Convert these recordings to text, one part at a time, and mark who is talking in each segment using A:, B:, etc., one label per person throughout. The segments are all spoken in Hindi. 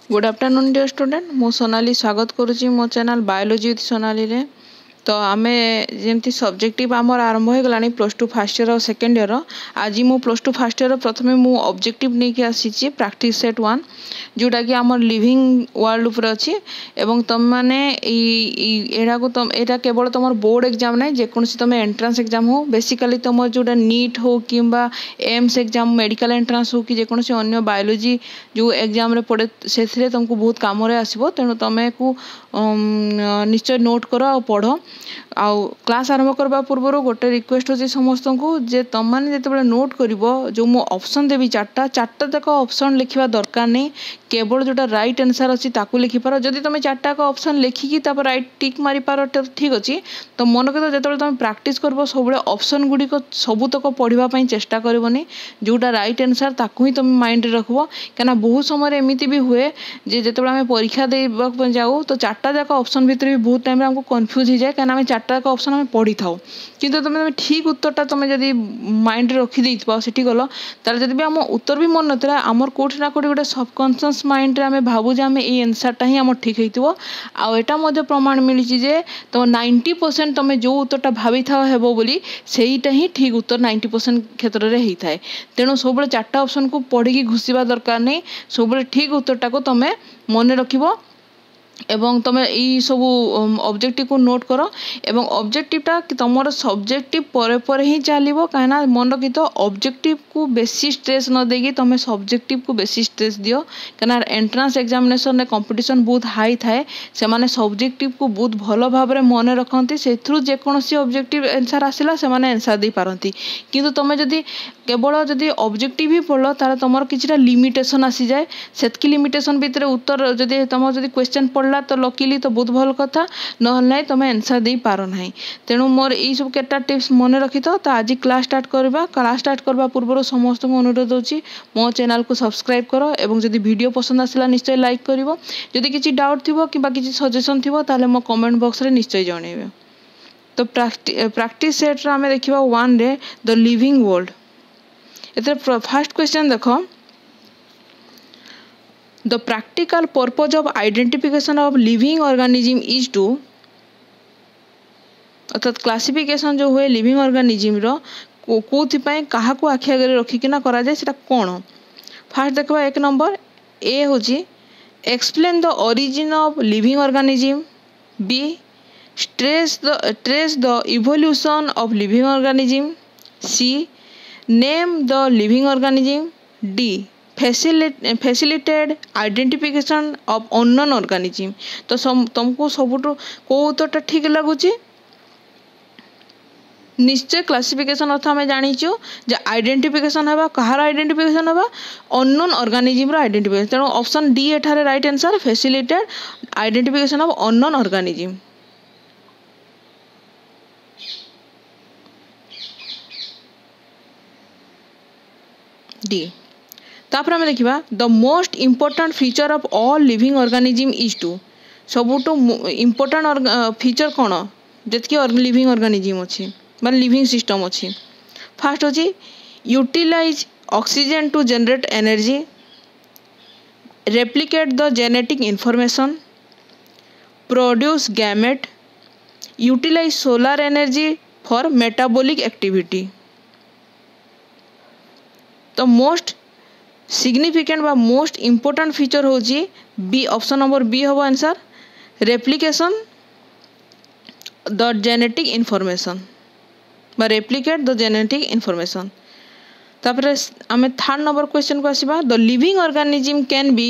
A: गुड आफ्टरनून डियर स्टूडेंट मु सोनाली स्वागत करुच्ची मो चैनल बायोलॉजी विथ सोनाली रे। तो आमे जेमती सब्जेक्टिव आमर आरंभ हो गलानी प्लस टू फर्स्ट ईयर और सेकेंड ईयर। आज मु प्लस टू फर्स्ट ईयर प्रथमे मु ऑब्जेक्टिव नहीं कि आसी प्रैक्टिस सेट 1 जोटा कि आमर लिविंग वर्ल्ड उपर अछि एवं तुम माने एडा को तुम एटा केवल तुम बोर्ड एग्जाम नहीं जेकोसी तुम एंट्रेंस एग्जाम हो बेसिकली तुम जोटा नीट हो किंबा एम्स एग्जाम मेडिकल एंट्रेंस हो कि जेकोसी अन्य बायोलॉजी जो एग्जाम रे पड़े से तुमको बहुत काम आसो तेणु तुम को निश्चय नोट कर आ पढ़ आउ क्लास आरंभ करबा पूर्व गोटे रिक्वेस्ट होची समस्त को जे तुम मैंने जिते नोट कर जो मु ऑप्शन देवी चार्टा तक ऑप्शन लिखा दरकार नहीं केवल जोटा राइट आंसर अच्छी ताकू लिखिपार जदि तुम चार्टा का ऑप्शन लिखिकी राइट टिक मारी पार ठीक अच्छी तो मन कर जो तुम प्रैक्टिस कर सब ऑप्शन गुड़िक सबुतक पढ़ाई चेष्टा करनी जोटा राइट आंसर ताकू ही तुम माइंड रखब क्या बहुत समय एमती भी हुए जे जो आम परीक्षा देवा जाऊ तो चार्टा जाक ऑप्शन भितर भी बहुत टाइम हमको कन्फ्यूज हो जाए क्या आम चार्टा जाक ऑप्शन आम पढ़ी था किंतु तुम ठीक उत्तरटा तुम जब माइंड रखी से गल ताल जब भी आम उत्तर भी मन ना आमर कौटी ना कौटी गोटे सबकनसीयस माइंड आम भावु जे आम ये आंसरटा ही आम ठीक होता आटा प्रमाण मिली जे तुम 90% तुम जो उत्तरटा भावी था हेबो बोली सेहीटा ही ठीक उत्तर 90% क्षेत्र में होता है। तेणु सब चार्टा ऑप्शन को पढ़ी घुसवा दरकार नहीं सब ठीक उत्तरटा को तुम मन रखिबो एवं तुम यही सब ऑब्जेक्टिव को नोट कर एवं ऑब्जेक्टिवटा तुम सब्जेक्टिव पर ही चलो कहीं मन रखी तो ऑब्जेक्टिव को बेसी स्ट्रेस न देगी तुम सब्जेक्टिव को बेसी स्ट्रेस दियो कहीं एंट्रेंस एग्जामिनेशन में कंपटीशन बहुत हाई थाए से माने सब्जेक्टिव को बहुत भल भाव में मन रखती से जेकोसी ऑब्जेक्टिव आंसर आसला से आंसर दे पारती किंतु तुम जदि केवल जदि ऑब्जेक्टिव ही पढ़ तार तुम किसी लिमिटेशन आसी जाए सेतकी लिमिटेशन भितर उत्तर जदि तुम जदि क्वेश्चन पढ़ला तो लकीली तो बहुत भल कथा ना तुम आंसर दे पार ना तेणु मोर यही सब केटा टिप्स मन रखी तो आज क्लास स्टार्ट करवा क्लास स्टार्ट करवा पूर्व समस्त को अनुरोध होची मो चैनल को सब्सक्राइब कर एवं जदि वीडियो पसंद आसला निश्चय लाइक करिवो जदि किसी डाउट थिबो कि किसी सजेशन थिबो ताले मो कमेंट बॉक्स रे निश्चय जणेबे। तो प्रैक्टिस सेट रे हमें देखिबा 1 रे द लिविंग वर्ल्ड एते फर्स्ट क्वेश्चन देखो The practical purpose of identification of living organism is to अर्थात क्लासिफिकेशन जो हुए लिविंग ऑर्गेनिज्म रो कोथिपाई काहा को आखि आगे रखिकिना करा जाए सेटा कोन फास्ट देखबा 1 नंबर ए होची explain the origin of living organism B trace the evolution of living organism C name the living organism D facilitated identification of unknown organism. तो तुमको सबुठु को उत्तरटा ठीक लगुच निश्चय क्लासिफिकेशन अर्थ आम जानीचु जे आइडेंटिफिकेशन हवा कहार आइडेंटिफिकेशन हवा अननोन ऑर्गेनिज्म रो आइडेंटिफिकेशन तेणु ऑप्शन डी एठारे right answer facilitated identification of unknown organism. डी तापर आम देखा the most important feature of all living organism is to सबुठु इम्पोर्टाट फीचर कौन जितकी लिविंग ऑर्गेनिज्म अच्छी मान लिविंग सिस्टम अच्छी फास्ट अच्छी utilise oxygen to generate energy replicate the genetic information produce gamete utilise solar energy for metabolic activity. तो मोस्ट सिग्निफिकेंट बा मोस्ट इम्पोर्टेंट फीचर होची बी ऑप्शन नंबर बी हम answer replication the genetic information बा रेप्लिकेट द जेनेटिक इनफॉरमेशन। तापर आम थर्ड नंबर क्वेश्चन को आसीबा the living organism can be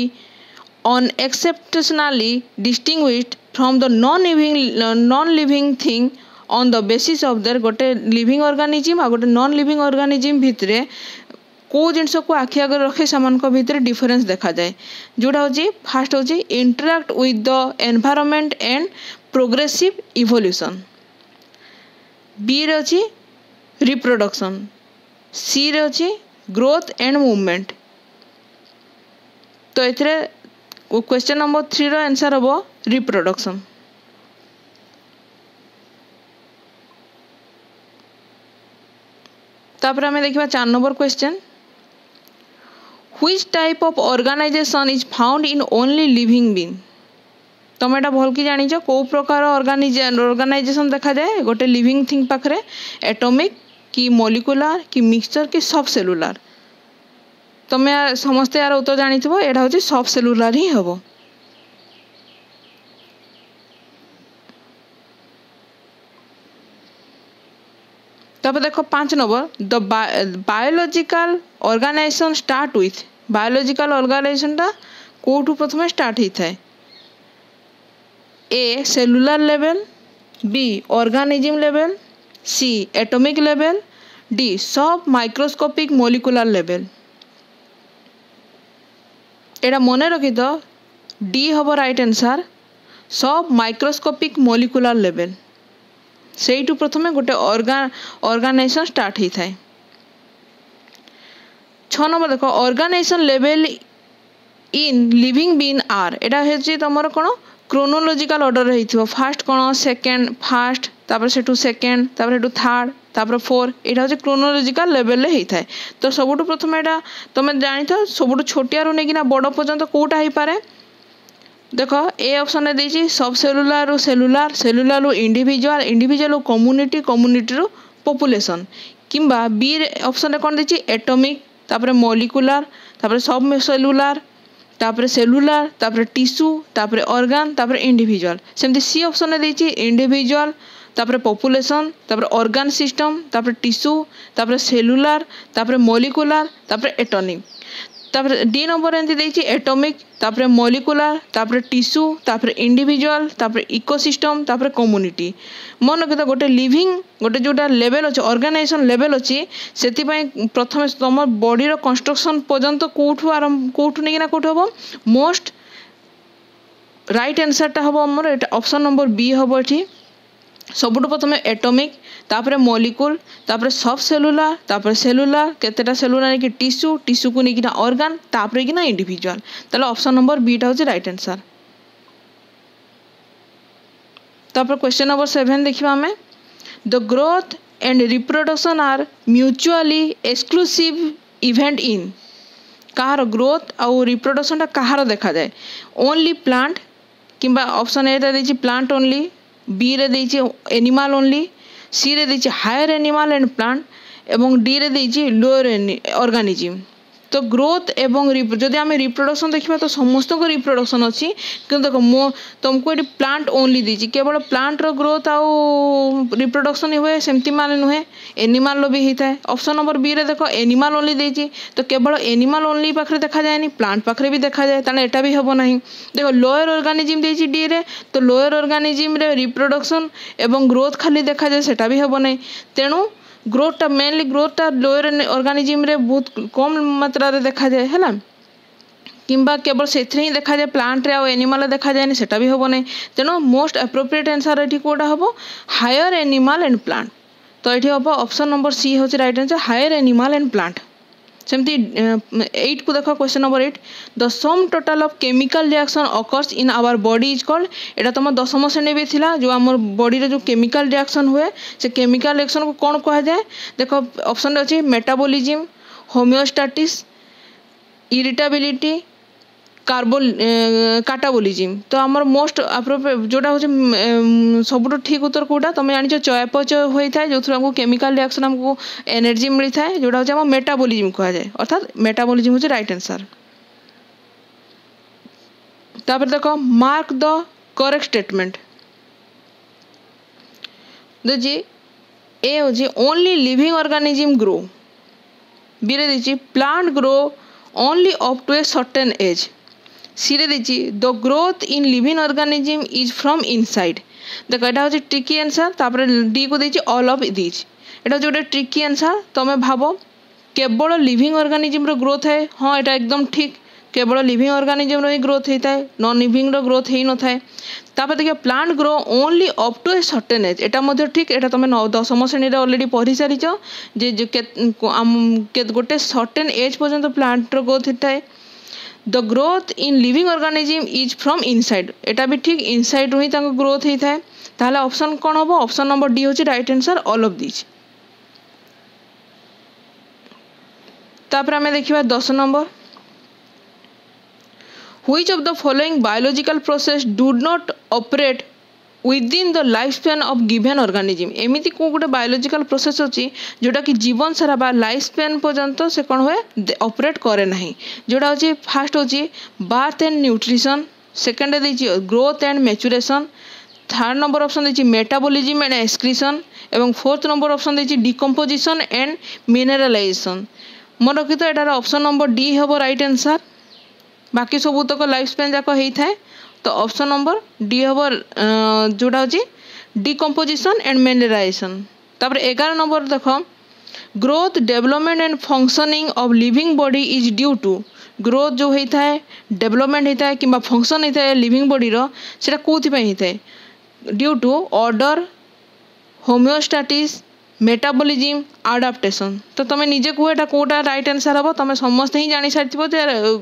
A: unexceptionally distinguished from the non living thing on the basis of their गोटे लिविंग ऑर्गेनिज्म आ गोटे नॉन लिविंग ऑर्गेनिज्म भितरे को जिनस को आखि आगे रखे भितर डिफरेंस देखा जाए जोड़ा हूँ फास्ट हूँ interact with the environment and progressive evolution B रे अच्छी रिप्रोडक्शन सी रे अच्छी ग्रोथ एंड मूवमेंट। तो ये क्वेश्चन नंबर 3 रो आंसर हम रिप्रोडक्शन। तापर आम देखा 4 number question which type of organisation is found in only living being तुम एटा भल कि जानिଛ को प्रकार ऑर्गेनाइजेशन देखा जाए गोटे लिविंग थिंग पाखरे एटॉमिक कि मॉलिक्यूलर कि मिक्सचर कि सब सेलुलर तुम समस्ते यार उत्तर जानिथिबो एटा होची सब सेलुलर ही हबो। तब देखो 5 number the biological organisation start with biological organisation टा कोठू प्रथमे स्टार्ट ही थाए A cellular level B organism level C atomic level D submicroscopic molecular level एटा मने रखी तो डी हबो right answer submicroscopic molecular level सेइटू प्रथमे गोटे ऑर्गेनाइजेशन स्टार्ट ही थाए। 6 नंबर देखो organisation level in living being are एटा हेछि तमरो कोन क्रोनोलॉजिकल ऑर्डर रही थो फास्ट कोन सेकंड फास्ट तापर सेटू सेकंड तापर सेटू थर्ड तापर फोर एटा होछि क्रोनोलॉजिकल लेवल रे ही थाए। तो सबुटु प्रथमे एटा तमे जानि थो सबुटु छोटिया रु नेकिना बड़ पर्यंत कोटा ही पारे देख ए ऑप्शन रे देछि सब सेलुलर रु सेलुलर सेलुलर रु इंडिविजुअल इंडिविजुअल रु कम्युनिटी कम्युनिटी रु पॉपुलेशन किंबा बी ऑप्शन रे कोन देछि एटॉमिक तापर मॉलिक्यूलर तापर सब सेलुलर तापर सेलुलर तापर टिश्यू तापर ऑर्गन तापर इंडिविजुअल सेमती सी ऑप्शन रे देछि इंडिविजुअल तापर पॉपुलेशन तापर ऑर्गन सिस्टम तापर टिश्यू तापर सेलुलर तापर मॉलिक्यूलर तापर एटॉमिक तापर डी नंबर एंती देछि एटॉमिक तापर मॉलिक्यूलर तापर टिश्यू तापर इंडिविजुअल तापर इकोसिस्टम तापर कम्युनिटी मन के गोटे लिविंग गोटे जोटा लेवल अछि ऑर्गेनाइजेशन लेवल अछि सेति पय प्रथमे तुम बॉडी रो कंस्ट्रक्शन पर्यंत कोठू नेकिना कोठ हबो मोस्ट राइट आंसर टा हबो हमर एटा ऑप्शन नंबर बी हबो एठी सबुठु प्रथमे एटॉमिक तापर मॉलिक्यूल तापर सब सेलुलर तापर सेलुलर केतेटा सेलुलर कि टिश्यू टिश्यू को नेकिना ऑर्गन तापर कि ना इंडिविजुअल ताले ऑप्शन नंबर बी टा होची राइट आंसर। तापर क्वेश्चन नंबर 7 देखिबा हमें the growth and reproduction are mutually exclusive event in कहार ग्रोथ और रिप्रोडक्शन टा कहार देखा जाए ओनली प्लांट किंबा ऑप्शन ए रे देछि प्लांट ओनली बी रे देछि एनिमल ओनली सी रे देछि हायर एनिमल एंड प्लांट एवं डी रे देछि लोअर ऑर्गेनिज्म। तो ग्रोथ एवं जदि आम रिप्रोडक्शन देखा तो समस्त को रिप्रोडक्शन अच्छी कि देख तुमको ये प्लांट ओनली दीजिए केवल प्लांट रो ग्रोथ आउ रिप्रोडक्शन हुए सेमती मान नुहे एनिमल भी होता है। ऑप्शन नंबर बी रे देख एनिमल ओनली देछि तो केवल एनिमल ओनली पाखरे देखा जाए प्लांट पाखरे भी देखा जाए ताने एटा भी हबो नहीं। देखो लोअर ऑर्गेनिज्म देछि डी रे तो लोअर ऑर्गेनिज्म रे रिप्रोडक्शन एवं ग्रोथ खाली देखा जाए सेटा भी हबो नहीं तेणु ग्रोथटा मेनली ग्रोथटा लोअर ऑर्गेनिज्म रे बहुत कम मात्रा रे देखा जाए है किंबा केवल से ही देखा जाए प्लांट रे आ एनिमल देखा जाए सेटा भी हबो नहीं तेणु मोस्ट एप्रोप्रिएट आंसर एठी कोटा हबो हायर एनिमल एंड प्लांट। तो एठी हबो ऑप्शन नंबर सी होची right answer higher animal and plant. सेमती 8 को देखो question number 8 the sum total of chemical reaction occurs in our body is called एटा तुम 10वीं श्रेणी भी थिला जो आम बॉडी रे जो केमिकल रिएक्शन हुए से केमिकल रिएक्शन को कौन कहा जाए देखो ऑप्शन रे अछि मेटाबॉलिज्म होमियोस्टैटिस इरिटेबिलिटी काटाबोलिज्म। तो आमर मोस्ट अप्रोप्रिएट जोटा होचे सबुठ ठीक उत्तर कोटा तुम जान चयापचय होता है जो थ्रू हमको केमिकल रिएक्शन हमको एनर्जी मिलता है जोटा होचे मेटाबॉलिज्म कहा जाए अर्थात मेटाबॉलिज्म होचे राइट आंसर। तापर देखो मार्क द करेक्ट स्टेटमेंट देखिए ए होचे only living organism grow B रे देखिए plant grow only up to a certain age C रे देछि the growth in living organism is from inside. देखो एटा होछि ट्रिकी आंसर तापर डी को देछि all of this Etah Jote tricky answer तमे भाबो केवल लिविंग ऑर्गेनिज्म रो ग्रोथ है हाँ एटा एकदम ठीक केवल लिविंग ऑर्गेनिज्म रो ही ग्रोथ होता है नॉन लिविंग रो ग्रोथ ही न थाए। तापर देखिए plant grow only up to a certain age एटा मध्ये ठीक एटा तमे 10वीं श्रेणी रे ऑलरेडी पढ़ी सारिछ जे गोटे सर्टेन एज पर्यंत प्लांट रो ग्रोथ होता है। The growth in living organism is from inside एटा भी ठीक इनसाइड रू ही ताको ग्रोथ होता है ताहले ऑप्शन कौन हम ऑप्शन नंबर डी होची right answer all of this. तापर हमें देखिबा 10 number Which of the following biological process do not operate within the lifespan of given organism? एमिति को गोटे बायोलॉजिकल प्रोसेस अच्छी जोटा कि जीवन सारा बा लाइफ स्पैन पर्यंत से कौन हुए ऑपरेट करे नहीं जोटा होची फास्ट होची बार्थ एंड न्यूट्रिशन सेकंड देची growth and maturation third number option देची मेटाबॉलिज्म एंड एक्सक्रीशन एवं फोर्थ नंबर ऑप्शन देची डिकम्पोजिशन एंड मिनरलाइजेशन मन रखी तो एटार ऑप्शन नंबर डी हम राइट आंसर बाकी सब तक लाइफ स्पैन जाक होता है तो ऑप्शन नंबर डी हम जोड़ा हूँ डिकम्पोजिशन एंड मिनरलाइजेशन तापर 11 नंबर देख growth development and functioning of living body is due to growth जो होता है डेवलपमेंट होता है कि फंक्शन होता है लिविंग बॉडी रो कौन होता है due to order homeostasis metabolism adaptation तो तुम निजे कह एटा कोटा राइट आंसर हम तुम समस्त ही जानी सारी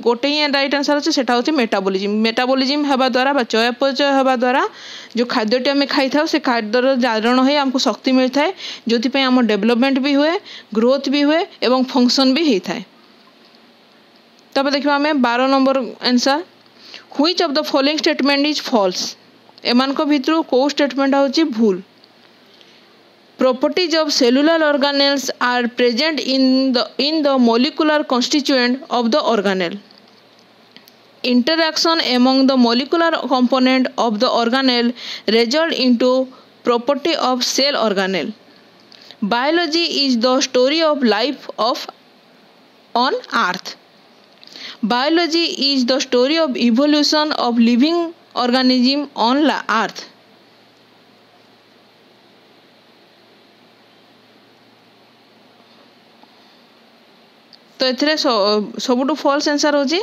A: गोटे ही राइट आंसर अच्छे सेटा हूँ मेटाबॉलिज्म हवा द्वारा चयापचय हवा द्वारा जो खाद्यटी आम खाई था से खाद्यर जारण हो आमको शक्ति मिलता है जो आम डेवलपमेंट भी हुए ग्रोथ भी हुए एवं फंक्शन भी होता है तब देखा आम 12 number answer which of the following statement is false एमान भितर कौ स्टेटमेंट हूँ भूल properties of cellular organelles are present in the molecular constituent of the organelle interaction among the molecular component of the organelle result into property of cell organelle biology is the story of life of on earth biology is the story of evolution of living organism on earth तो एथिरे सबुठु फॉल्स आंसर होची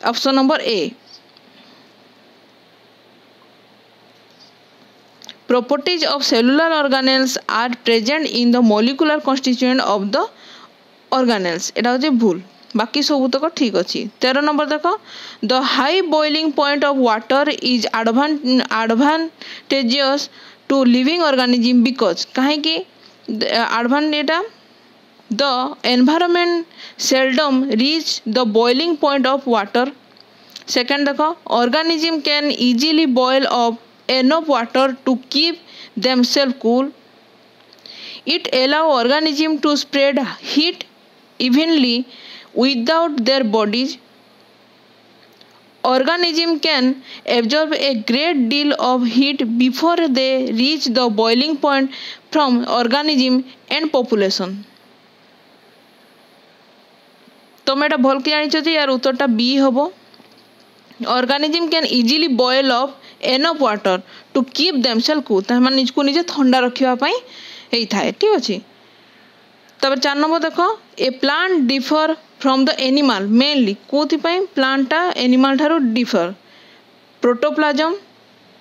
A: option number A properties of cellular organelles are present in the molecular constituent of the organelles एटा होची भूल बाकी सब तक ठीक अच्छी 13 नंबर देख the high boiling point of water is advantageous to living organism because कहीं advantage the environment seldom reach the boiling point of water second देखो organism can easily boil up enough water to keep themselves cool it allow organism to spread heat evenly without their bodies organism can absorb a great deal of heat before they reach the boiling point from organism and population तुम एटा भल कि जानिछ जे यार उत्तरटा बी हबो organism can easily boil up enough water to keep themself cool त हम निजको निजे ठंडा रखिबा पई हेई थाए ठीक अछि तब 4 नंबर देखो A plant differ from the animal mainly कोथि पई प्लांटटा एनिमल थारो differ protoplasm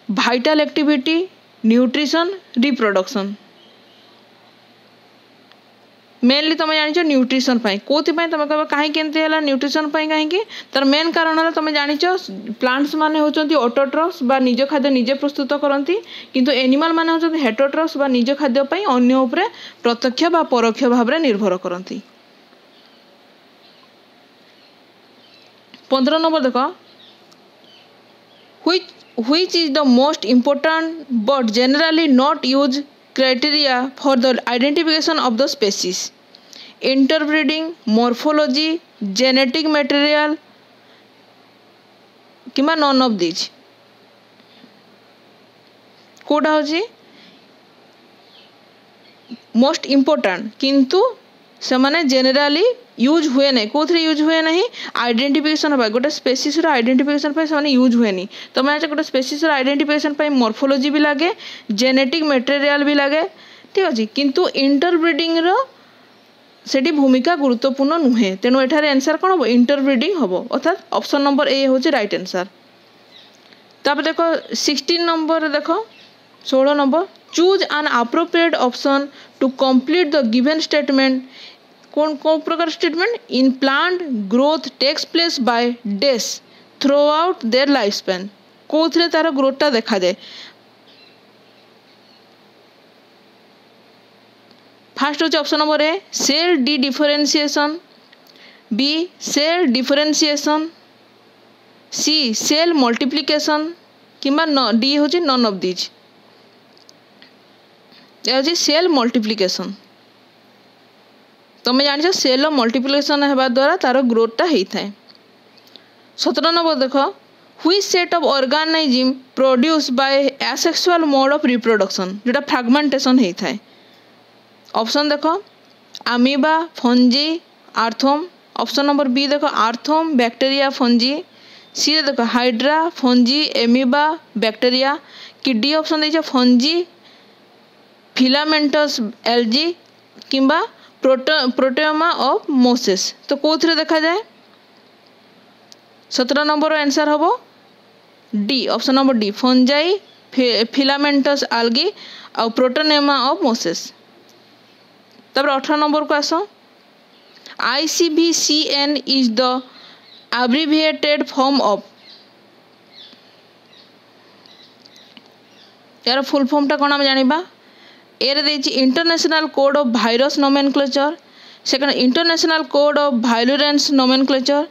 A: vital activity nutrition reproduction mainly तुम जान न्यूट्रिशन कौथि तुम कह कहीं न्यूट्रिशन कहीं तार मेन कारण है तुम जान प्लांट्स माने होचंती ऑटोट्रफ्स बा निज खाद्य निजे प्रस्तुत करती किंतु एनिमल माने होचंती हेटोट्रफ्स बा निज खाद्य पई अन्य उपरे प्रत्यक्ष बा परोक्ष भाव निर्भर करती 15 नंबर देख which is the most important but generally not used criteria for the identification of the species interbreeding morphology genetic material keema none of these कोडा होची मोस्ट इम्पोर्टाट किंतु से माने जेनेराली यूज हुए नहीं कौन यूज हुए नहीं आइडेंटिफिकेशन होगा गोटे स्पेसीस आइडेंटिफिकेशन से यूज हुए नहीं तो मैं गोटे स्पेसीस आइडेंटिफिकेशन मॉर्फोलॉजी भी लगे जेनेटिक मटेरियल भी लगे ठीक अच्छे किंतु इंटरब्रीडिंग रो सेठी भूमिका गुरुत्वपूर्ण नुहे तेणु एठार आंसर कौन हम इंटरब्रीडिंग हम अर्थात ऑप्शन नंबर ए हूँ राइट आंसर तब देख 16 नंबर देख 16 number choose an appropriate option to complete the given statement कौन कौन प्रकार statement in plant growth takes place by dash throughout their life span कौन तार ग्रोथटा देखा जाए फास्ट होचे option number A cell dedifferentiation B cell differentiation C cell multiplication किंबा D hmm none of these hmm cell multiplication तुम्हें जान सेल मल्टीप्लिकेशन होगा द्वारा तार ग्रोथटा होता है 17 नंबर देख which set of organism produce by asexual mode of reproduction जोटा फ्रैगमेंटेशन होता है ऑप्शन देख अमीबा फंजी आर्थोम ऑप्शन नंबर बी देख आर्थोम बैक्टीरिया फंजी सी देख हाइड्रा फंजी एमीबा बैक्टीरिया कि डी ऑप्शन दे फंजी फिलामेंटस एल्जी किंबा प्रोटेमा ऑफ मोसेस तो कौन देखा जाए 17 नंबर आंसर हम D option number D fungi filamentous algae और प्रोटोनेमा ऑफ मोसेस। तब 18 नंबर को आस ICVCN is the abbreviated form of यार फुल फॉर्मटा कौन आम जाना एरे देछि international code of virus nomenclature second international code of virulence nomenclature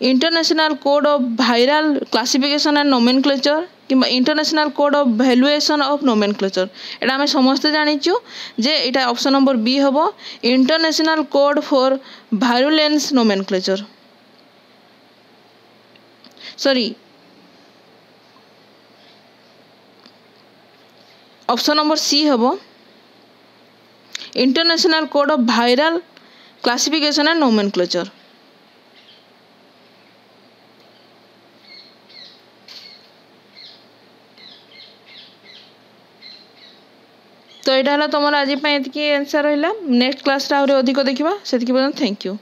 A: international code of viral classification and nomenclature किंबा international code of valuation of nomenclature एटा आम समस्ते जानिचु जे एटा ऑप्शन नंबर बी हम international code for virulence nomenclature sorry option number C हम international code of viral classification and nomenclature. तो यहाँ तुम आज आंसर रहा नेक्स्ट क्लास रे अधिक देखा से थैंक यू।